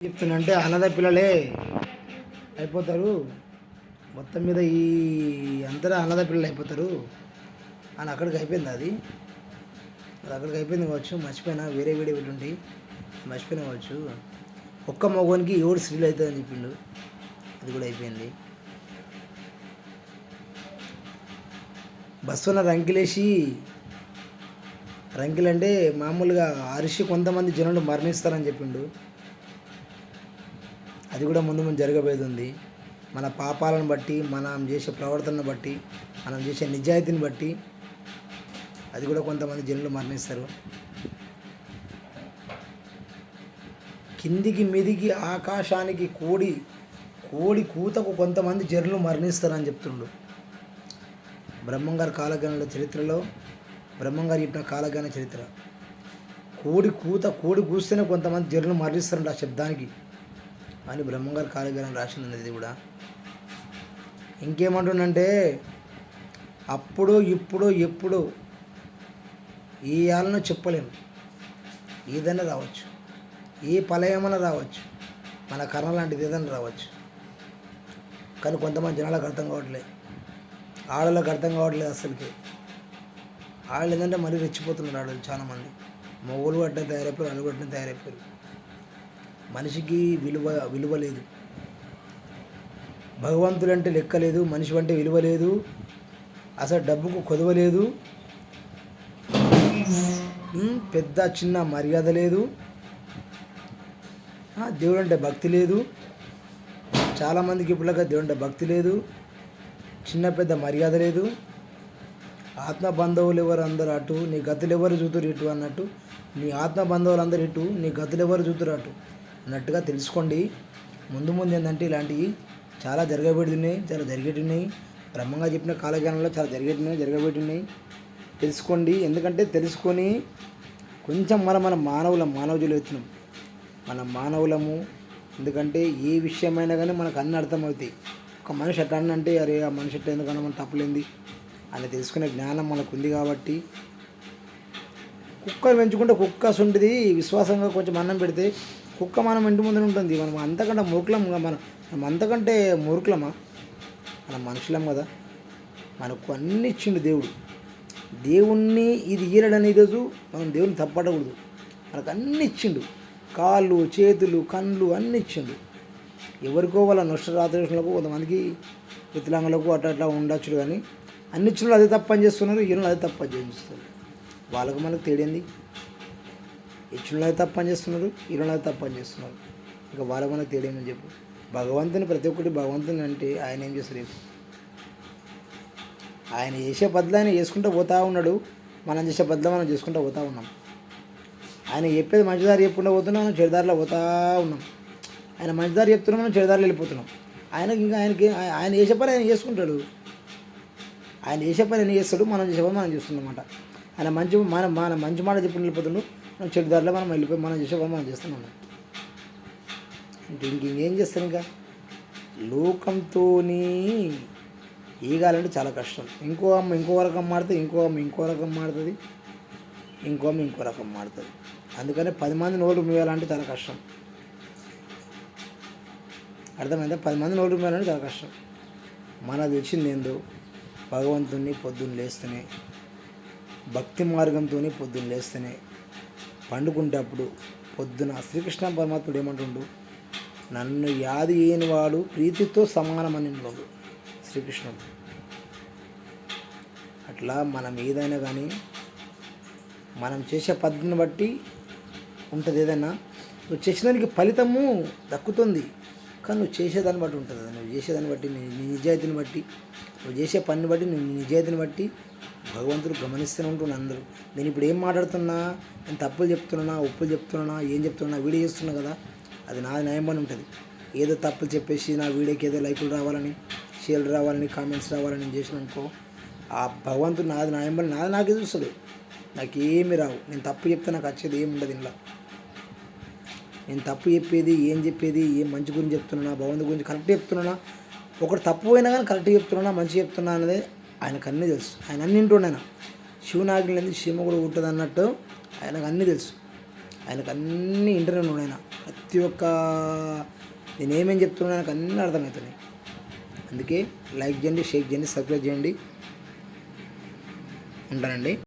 చెప్తున్నంటే అనాథ పిల్లలే అయిపోతారు. మొత్తం మీద ఈ అందరూ అనాథ పిల్లలు అయిపోతారు అని అక్కడికి అయిపోయింది. అది అక్కడికి అయిపోయింది కావచ్చు. మర్చిపోయినా, వేరే వీడియో వెళ్ళుండి మర్చిపోయినా కావచ్చు. ఒక్క మగవానికి 7 స్త్రీలు అవుతుందని చెప్పిండు. అది కూడా అయిపోయింది. బస్సున రంకిలేసి, రంకిలంటే మామూలుగా అరిసి కొంతమంది జనులు మరణిస్తారని చెప్పిండు. అది కూడా ముందు ముందు జరగబోయేది ఉంది. మన పాపాలను బట్టి, మనం చేసే ప్రవర్తనను బట్టి, మనం చేసే నిజాయితీని బట్టి అది కూడా కొంతమంది జనులు మరణిస్తారు. కిందికి మీదికి ఆకాశానికి కోడి కూతకు కొంతమంది జనులు మరణిస్తారని చెప్తుండు. బ్రహ్మంగారి కాలజ్ఞానుల చరిత్రలో, బ్రహ్మంగారు చెప్పిన కాలజ్ఞాన చరిత్ర, కోడి కూస్తేనే కొంతమంది జనులు మరణిస్తారంట ఆ శబ్దానికి అని బ్రహ్మంగారు కాలజ్ఞానం రాసింది. ఇది కూడా ఇంకేమంటుండంటే, అప్పుడు ఇప్పుడు ఎప్పుడు ఈ ఆలను చెప్పలేము. ఏదైనా రావచ్చు, ఏ పలయమైనా రావచ్చు, మన కర్ణ లాంటిది ఏదైనా రావచ్చు. కానీ కొంతమంది జనాలకు అర్థం కావట్లేదు, ఆడలకు అర్థం కావట్లేదు అసలుకి. ఆడలు ఏంటంటే మరీ రెచ్చిపోతున్నారు. ఆడలు చాలామంది మొగలు అట్లా తయారైపోయారు, అడుగు అట్లా తయారైపోయారు. మనిషికి విలువ లేదు. భగవంతుడు అంటే లెక్క లేదు, మనిషి అంటే విలువ లేదు, అసలు డబ్బుకు కొదవ లేదు, పెద్ద చిన్న మర్యాద లేదు, దేవుడు అంటే భక్తి లేదు. చాలామందికి ఇప్పుడుగా దేవుడు అంటే భక్తి లేదు, చిన్న పెద్ద మర్యాద లేదు. ఆత్మ బంధువులు ఎవరు అందరూ అటు, నీ గతులు ఎవరు చూతురు ఇటు అన్నట్టు, నీ ఆత్మ బంధువులు అందరు ఇటు, నీ గతులు ఎవరు చూతురు అటు అన్నట్టుగా తెలుసుకోండి. ముందు ముందు ఏంటంటే ఇలాంటివి చాలా జరగబెడుతున్నాయి, చాలా జరిగేటున్నాయి. బ్రహ్మంగా చెప్పిన కాలజ్ఞానంలో చాలా జరగబెట్టున్నాయి. తెలుసుకోండి. ఎందుకంటే తెలుసుకొని కొంచెం మన మానవులు ఎత్తున్నాం, మన మానవులము. ఎందుకంటే ఏ విషయమైనా కానీ మనకు అన్నీ అర్థమవుతాయి. ఒక మనిషి ఎట్లా అంటే, అరే ఆ మనిషి ఎట్లా ఎందుకన్నా మనం తప్పులేంది అని తెలుసుకునే జ్ఞానం మనకు ఉంది. కాబట్టి కుక్కను పెంచుకుంటే కుక్క సొంటిది విశ్వాసంగా కొంచెం అన్నం పెడితే కుక్క మనం ఇంటి ముందు ఉంటుంది. మనం అంతకంటే మూర్ఖులంగా, మనం అంతకంటే మూర్ఖులమా? మనం మనుషులం కదా. మనకు అన్ని ఇచ్చిండు దేవుడు. దేవుణ్ణి ఇది ఈరడని ఈరోజు మనం దేవుని తప్పడకూడదు. మనకు అన్ని ఇచ్చిండు, కాళ్ళు, చేతులు, కళ్ళు అన్నీ ఇచ్చిండు. ఎవరికో వాళ్ళ నష్టరాత్రులకు, కొంతమందికి వికలాంగులకు అట్లా ఉండొచ్చు. కానీ అన్ని ఇచ్చిన అదే తప్పని చేస్తున్నారు, ఈయన అదే తప్పని చేస్తున్నారు. వాళ్ళకు మనకు తేడింది. ఇచ్చిన అదే తప్పని చేస్తున్నారు, ఈయన అదే తప్పని చేస్తున్నారు. ఇంకా వాళ్ళకు మనకు తేడేమని చెప్పు. భగవంతుని ప్రతి ఒక్కటి భగవంతుని అంటే ఆయన ఏం చేస్తారు? ఆయన చేసే బదులు ఆయన చేసుకుంటూ పోతూ ఉన్నాడు, మనం చేసే బదులు మనం చేసుకుంటూ పోతూ ఉన్నాం. ఆయన చెప్పేది మంచిదారి చెప్పుకుంటూ పోతున్నాం, మనం చెడుదారిలో పోతూ ఉన్నాం. ఆయన మంచిదారి చెప్తున్నాం, మనం చెడుదారిలో వెళ్ళిపోతున్నాం. ఆయన చేసే పని ఆయన చేసుకుంటాడు, ఆయన చేసే పని ఆయన చేస్తాడు, మనం చేసే పని మనం చేస్తున్నాం అన్నమాట. ఆయన మన మంచి మాట చెప్పుకుని వెళ్ళిపోతుండు, మనం చెడుదారిలో మనం వెళ్ళిపోయి మనం చేసే పని మనం చేస్తున్నాం. ఇంకేం చేస్తాను? ఇంకా లోకంతో ఈగాలంటే చాలా కష్టం. ఇంకో అమ్మ ఇంకో రకం మాడుతుంది, ఇంకో అమ్మ ఇంకో రకం మాడుతుంది, ఇంకో అమ్మ ఇంకో రకం మాడుతుంది. అందుకని 10 మంది నోళ్ళు మూయాలంటే చాలా కష్టం. అర్థమైందా? 10 మంది నోళ్ళు మూయాలంటే చాలా కష్టం. మనకు తెలిసింది ఏందో, భగవంతుని పొద్దున్న లేస్తేనే, భక్తి మార్గంతో పొద్దున్న లేస్తేనే, పండుకుంటేప్పుడు పొద్దున శ్రీకృష్ణ పరమాత్ముడు ఏమంటుండు? నన్ను యాది అయిన వాడు ప్రీతితో సమానమని ఉన్నాడు శ్రీకృష్ణుడు. అట్లా మనం ఏదైనా కానీ మనం చేసే పద్ధతిని బట్టి ఉంటుంది. ఏదైనా నువ్వు చేసేదానికి ఫలితము దక్కుతుంది, కానీ నువ్వు చేసేదాన్ని బట్టి ఉంటుంది. నువ్వు చేసేదాన్ని బట్టి, నీ నిజాయితీని బట్టి, నువ్వు చేసే పనిని బట్టి, నీ నిజాయితీని బట్టి భగవంతుడు గమనిస్తూనే ఉంటుంది అందరూ. నేను ఇప్పుడు ఏం మాట్లాడుతున్నా, నేను తప్పులు చెప్తున్నా, ఒప్పులు చెప్తున్నా, ఏం చెప్తున్నా, వీడియో చేస్తున్నా కదా, అది నాది న్యాయమని ఉంటుంది. ఏదో తప్పులు చెప్పేసి నా వీడియోకి ఏదో లైకులు రావాలని, షేర్లు రావాలని, కామెంట్స్ రావాలని నేను చేసిన అనుకో, ఆ భగవంతుడు నాది న్యాయమని నాకే చూస్తుంది, నాకేమీ రావు. నేను తప్పు చెప్తే నాకు వచ్చేది ఏమి ఉండదు. ఇలా నేను తప్పు చెప్పేది, ఏం చెప్పేది, ఏం మంచి గురించి చెప్తున్నా, భగవంతుడి గురించి కరెక్ట్ చెప్తున్నా, ఒకటి తప్పు పోయినా కానీ కరెక్ట్ చెప్తున్నా, మంచి చెప్తున్నా అనేది ఆయనకు అన్నీ తెలుసు. ఆయన అన్ని వింటుండే. ఆయన శివునాగిని చీమ కూడా ఉంటుంది అన్నట్టు ఆయనకు అన్నీ తెలుసు. ఆయనకు అన్నీ ఇంటర్వ్యూ ఉన్నాయి. ఆయన ప్రతి ఒక్క నేనేమేం చెప్తున్నా నాకు అన్నీ అర్థమవుతున్నాయి. అందుకే లైక్ చేయండి, షేర్ చేయండి, సబ్స్క్రైబ్ చేయండి. ఉంటానండి.